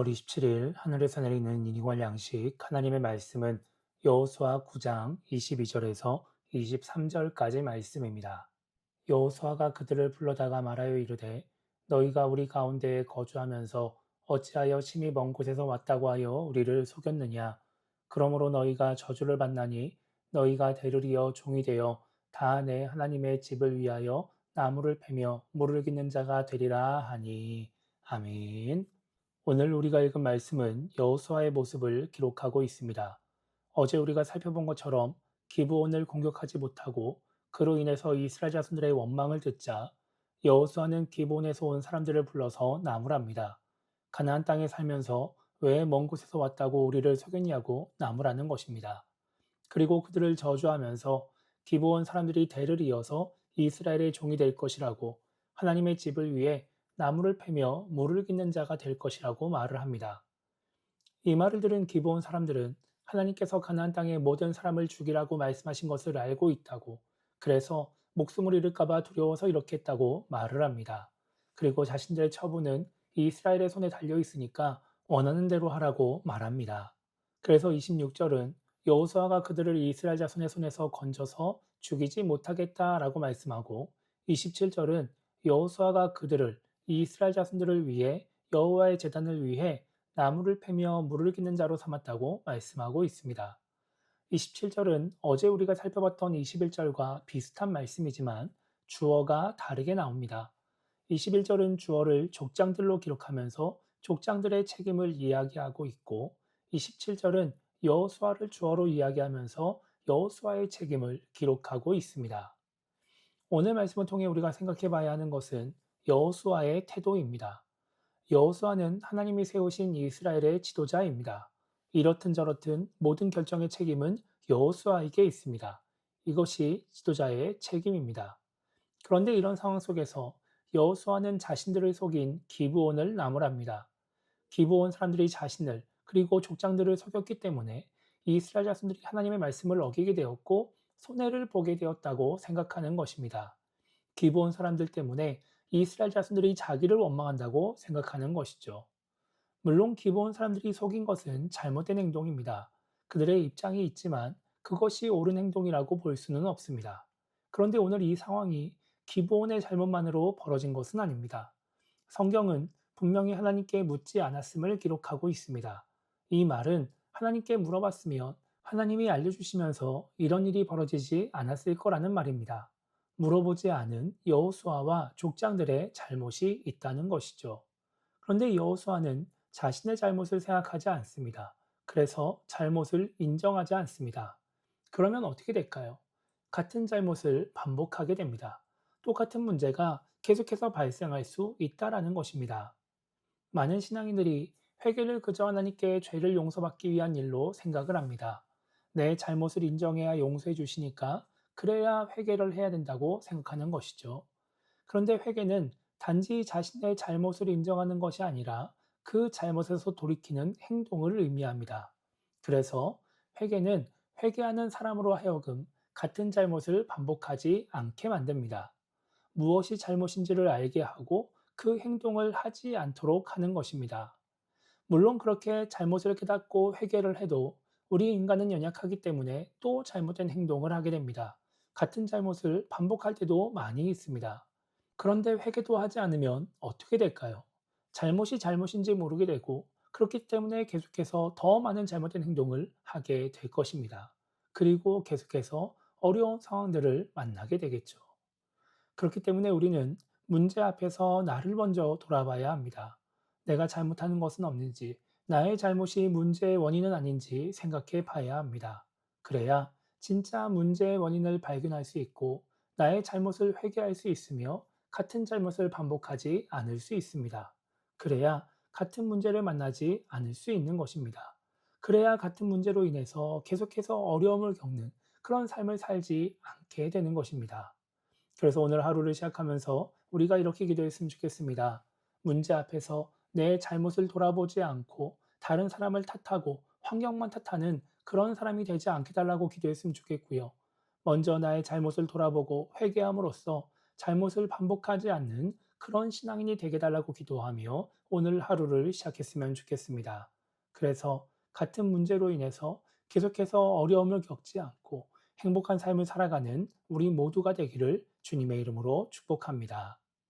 6월 27일 하늘에서 내리는 인간 양식 하나님의 말씀은 여호수아 9장 22절에서 23절까지 말씀입니다. 여호수아가 그들을 불러다가 말하여 이르되 너희가 우리 가운데에 거주하면서 어찌하여 심히 먼 곳에서 왔다고 하여 우리를 속였느냐. 그러므로 너희가 저주를 받나니 너희가 대르리어 종이 되어 다 내 하나님의 집을 위하여 나무를 패며 물을 기는 자가 되리라 하니. 아멘. 오늘 우리가 읽은 말씀은 여호수아의 모습을 기록하고 있습니다. 어제 우리가 살펴본 것처럼 기브온을 공격하지 못하고 그로 인해서 이스라엘 자손들의 원망을 듣자 여호수아는 기브온에서 온 사람들을 불러서 나무랍니다. 가나안 땅에 살면서 왜 먼 곳에서 왔다고 우리를 속였냐고 나무라는 것입니다. 그리고 그들을 저주하면서 기브온 사람들이 대를 이어서 이스라엘의 종이 될 것이라고, 하나님의 집을 위해 나무를 패며 물을 깃는 자가 될 것이라고 말을 합니다. 이 말을 들은 기브온 사람들은 하나님께서 가나안 땅의 모든 사람을 죽이라고 말씀하신 것을 알고 있다고, 그래서 목숨을 잃을까 봐 두려워서 이렇게 했다고 말을 합니다. 그리고 자신들의 처분은 이스라엘의 손에 달려 있으니까 원하는 대로 하라고 말합니다. 그래서 26절은 여호수아가 그들을 이스라엘 자손의 손에서 건져서 죽이지 못하겠다라고 말씀하고, 27절은 여호수아가 그들을, 이스라엘 자손들을 위해 여호와의 제단을 위해 나무를 패며 물을 기는 자로 삼았다고 말씀하고 있습니다. 27절은 어제 우리가 살펴봤던 21절과 비슷한 말씀이지만 주어가 다르게 나옵니다. 21절은 주어를 족장들로 기록하면서 족장들의 책임을 이야기하고 있고, 27절은 여호수아를 주어로 이야기하면서 여호수아의 책임을 기록하고 있습니다. 오늘 말씀을 통해 우리가 생각해 봐야 하는 것은 여호수아의 태도입니다. 여호수아는 하나님이 세우신 이스라엘의 지도자입니다. 이렇든 저렇든 모든 결정의 책임은 여호수아에게 있습니다. 이것이 지도자의 책임입니다. 그런데 이런 상황 속에서 여호수아는 자신들을 속인 기브온을 나무랍니다. 기브온 사람들이 자신을 그리고 족장들을 속였기 때문에 이스라엘 자손들이 하나님의 말씀을 어기게 되었고 손해를 보게 되었다고 생각하는 것입니다. 기브온 사람들 때문에 이스라엘 자손들이 자기를 원망한다고 생각하는 것이죠. 물론 기브온 사람들이 속인 것은 잘못된 행동입니다. 그들의 입장이 있지만 그것이 옳은 행동이라고 볼 수는 없습니다. 그런데 오늘 이 상황이 기브온의 잘못만으로 벌어진 것은 아닙니다. 성경은 분명히 하나님께 묻지 않았음을 기록하고 있습니다. 이 말은 하나님께 물어봤으면 하나님이 알려주시면서 이런 일이 벌어지지 않았을 거라는 말입니다. 물어보지 않은 여호수아와 족장들의 잘못이 있다는 것이죠. 그런데 여호수아는 자신의 잘못을 생각하지 않습니다. 그래서 잘못을 인정하지 않습니다. 그러면 어떻게 될까요? 같은 잘못을 반복하게 됩니다. 똑같은 문제가 계속해서 발생할 수 있다라는 것입니다. 많은 신앙인들이 회개를 그저 하나님께 죄를 용서받기 위한 일로 생각을 합니다. 내 잘못을 인정해야 용서해 주시니까 그래야 회개를 해야 된다고 생각하는 것이죠. 그런데 회개는 단지 자신의 잘못을 인정하는 것이 아니라 그 잘못에서 돌이키는 행동을 의미합니다. 그래서 회개는 회개하는 사람으로 하여금 같은 잘못을 반복하지 않게 만듭니다. 무엇이 잘못인지를 알게 하고 그 행동을 하지 않도록 하는 것입니다. 물론 그렇게 잘못을 깨닫고 회개를 해도 우리 인간은 연약하기 때문에 또 잘못된 행동을 하게 됩니다. 같은 잘못을 반복할 때도 많이 있습니다. 그런데 회개도 하지 않으면 어떻게 될까요? 잘못이 잘못인지 모르게 되고 그렇기 때문에 계속해서 더 많은 잘못된 행동을 하게 될 것입니다. 그리고 계속해서 어려운 상황들을 만나게 되겠죠. 그렇기 때문에 우리는 문제 앞에서 나를 먼저 돌아봐야 합니다. 내가 잘못하는 것은 없는지, 나의 잘못이 문제의 원인은 아닌지 생각해 봐야 합니다. 그래야 진짜 문제의 원인을 발견할 수 있고, 나의 잘못을 회개할 수 있으며, 같은 잘못을 반복하지 않을 수 있습니다. 그래야 같은 문제를 만나지 않을 수 있는 것입니다. 그래야 같은 문제로 인해서 계속해서 어려움을 겪는 그런 삶을 살지 않게 되는 것입니다. 그래서 오늘 하루를 시작하면서 우리가 이렇게 기도했으면 좋겠습니다. 문제 앞에서 내 잘못을 돌아보지 않고 다른 사람을 탓하고 환경만 탓하는 그런 사람이 되지 않게 달라고 기도했으면 좋겠고요. 먼저 나의 잘못을 돌아보고 회개함으로써 잘못을 반복하지 않는 그런 신앙인이 되게 달라고 기도하며 오늘 하루를 시작했으면 좋겠습니다. 그래서 같은 문제로 인해서 계속해서 어려움을 겪지 않고 행복한 삶을 살아가는 우리 모두가 되기를 주님의 이름으로 축복합니다.